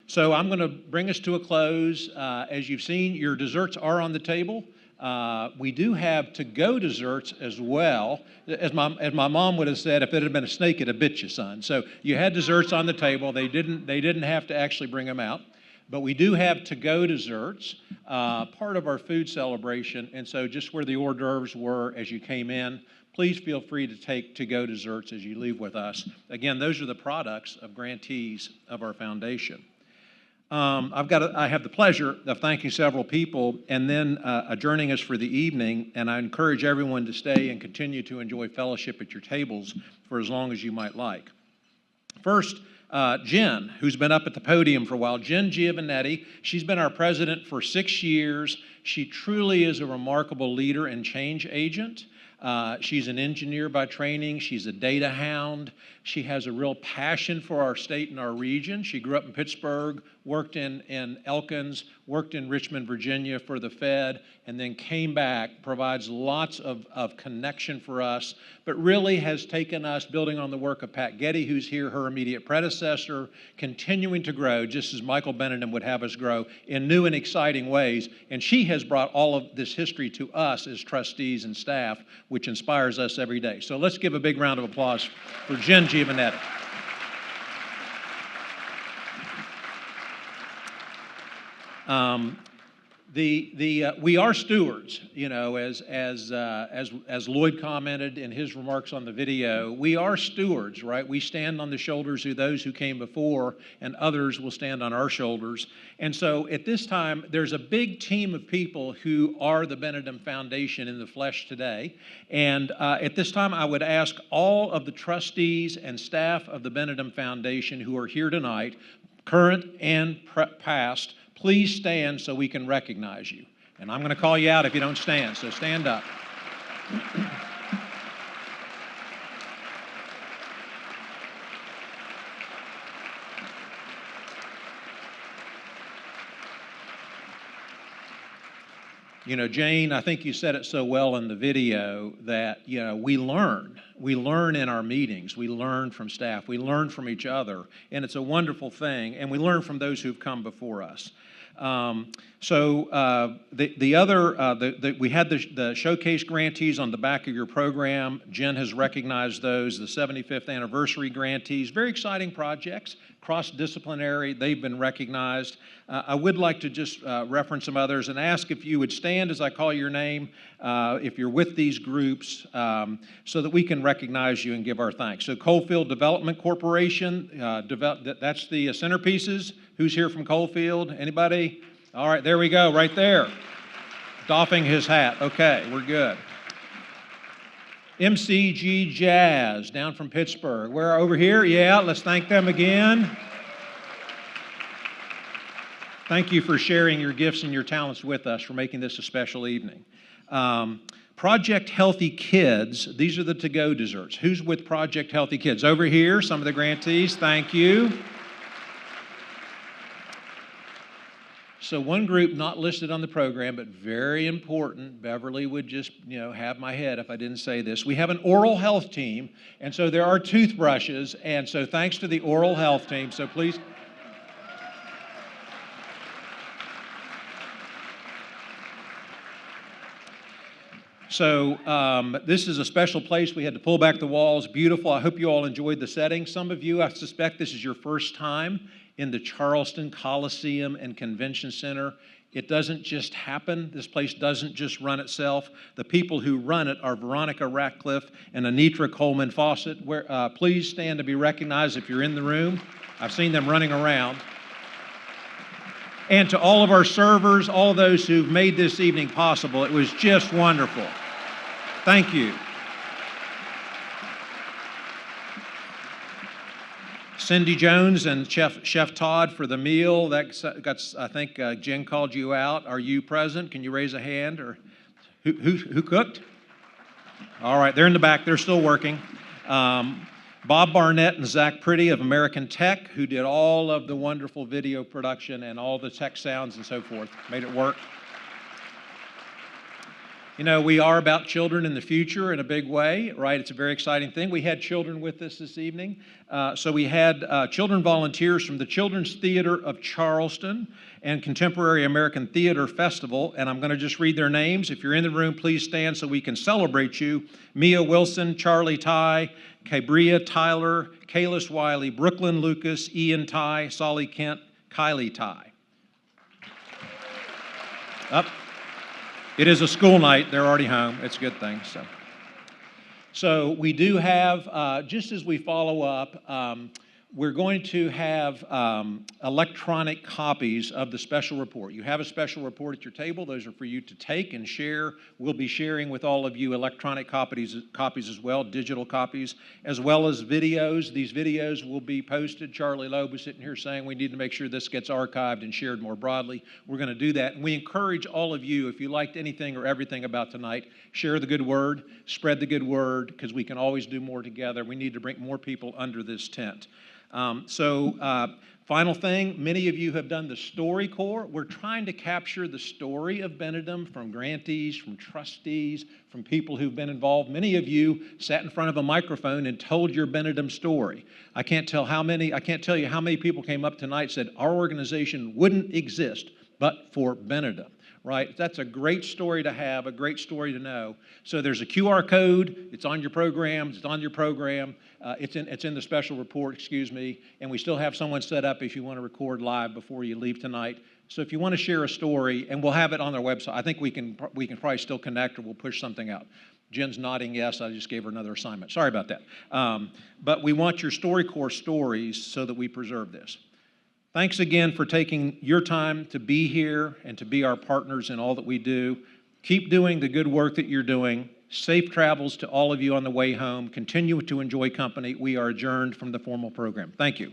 So I'm going to bring us to a close. As you've seen, your desserts are on the table. We do have to-go desserts as well. As my mom would have said, if it had been a snake, it'd have bit you, son. So you had desserts on the table. They didn't have to actually bring them out. But we do have to-go desserts, part of our food celebration. And so just where the hors d'oeuvres were as you came in, please feel free to take to-go desserts as you leave with us. Again, those are the products of grantees of our foundation. I have the pleasure of thanking several people and then adjourning us for the evening, and I encourage everyone to stay and continue to enjoy fellowship at your tables for as long as you might like. First, Jen, who's been up at the podium for a while. Jen Giovannetti, she's been our president for 6 years. She truly is a remarkable leader and change agent. She's an engineer by training. She's a data hound. She has a real passion for our state and our region. She grew up in Pittsburgh, worked in Elkins, worked in Richmond, Virginia for the Fed, and then came back, provides lots of connection for us, but really has taken us, building on the work of Pat Getty, who's here, her immediate predecessor, continuing to grow, just as Michael Benedum would have us grow, in new and exciting ways. And she has brought all of this history to us as trustees and staff, which inspires us every day. So let's give a big round of applause for Jen Giovannetti. We are stewards, you know, as Lloyd commented in his remarks on the video. We are stewards, right? We stand on the shoulders of those who came before, and others will stand on our shoulders. And so at this time, there's a big team of people who are the Benedum Foundation in the flesh today. And at this time, I would ask all of the trustees and staff of the Benedum Foundation who are here tonight, current and past, please stand so we can recognize you. And I'm going to call you out if you don't stand, so stand up. You know, Jane, I think you said it so well in the video that, you know, we learn. We learn in our meetings. We learn from staff. We learn from each other, and it's a wonderful thing, and we learn from those who've come before us. We had the showcase grantees on the back of your program. Jen has recognized those, the 75th anniversary grantees. Very exciting projects, cross-disciplinary. They've been recognized. I would like to just reference some others and ask if you would stand as I call your name, if you're with these groups, so that we can recognize you and give our thanks. So Coalfield Development Corporation, that's the centerpieces. Who's here from Coalfield? Anybody? All right, there we go, right there. Doffing his hat. Okay, we're good. MCG Jazz, down from Pittsburgh. We're over here. Yeah, let's thank them again. Thank you for sharing your gifts and your talents with us, for making this a special evening. Project Healthy Kids, these are the to-go desserts. Who's with Project Healthy Kids? Over here, some of the grantees, thank you. So one group not listed on the program, but very important, Beverly would just, you know, have my head if I didn't say this. We have an oral health team, and so there are toothbrushes, and so thanks to the oral health team, so please. So this is a special place. We had to pull back the walls. Beautiful. I hope you all enjoyed the setting. Some of you, I suspect this is your first time in the Charleston Coliseum and Convention Center. It doesn't just happen. This place doesn't just run itself. The people who run it are Veronica Ratcliffe and Anitra Coleman Fawcett. Please stand to be recognized if you're in the room. I've seen them running around. And to all of our servers, all those who've made this evening possible, it was just wonderful. Thank you. Cindy Jones and Chef Todd for the meal. I think Jen called you out. Are you present? Can you raise a hand? Or who cooked? All right, they're in the back. They're still working. Bob Barnett and Zach Pretty of American Tech, who did all of the wonderful video production and all the tech sounds and so forth. Made it work. You know, we are about children in the future in a big way, right? It's a very exciting thing. We had children with us this evening. So we had children volunteers from the Children's Theater of Charleston and Contemporary American Theater Festival, and I'm going to just read their names. If you're in the room, please stand so we can celebrate you. Mia Wilson, Charlie Ty, Cabria Tyler, Kalis Wiley, Brooklyn Lucas, Ian Ty, Solly Kent, Kylie Ty. Up. It is a school night. They're already home. It's a good thing. So we do have, just as we follow up, we're going to have electronic copies of the special report. You have a special report at your table. Those are for you to take and share. We'll be sharing with all of you electronic copies as well, digital copies, as well as videos. These videos will be posted. Charlie Loeb was sitting here saying we need to make sure this gets archived and shared more broadly. We're going to do that. And we encourage all of you, if you liked anything or everything about tonight, share the good word, spread the good word, because we can always do more together. We need to bring more people under this tent. Final thing, many of you have done the StoryCorps. We're trying to capture the story of Benedum from grantees, from trustees, from people who've been involved. Many of you sat in front of a microphone and told your Benedum story. I can't tell you how many people came up tonight and said, our organization wouldn't exist but for Benedum. Right? That's a great story to have, a great story to know. So there's a QR code. It's on your program. It's on your program. It's in the special report, excuse me. And we still have someone set up if you want to record live before you leave tonight. So if you want to share a story, and we'll have it on our website. I think we can probably still connect, or we'll push something out. Jen's nodding yes. I just gave her another assignment. Sorry about that. But we want your StoryCorps stories so that we preserve this. Thanks again for taking your time to be here and to be our partners in all that we do. Keep doing the good work that you're doing. Safe travels to all of you on the way home. Continue to enjoy company. We are adjourned from the formal program. Thank you.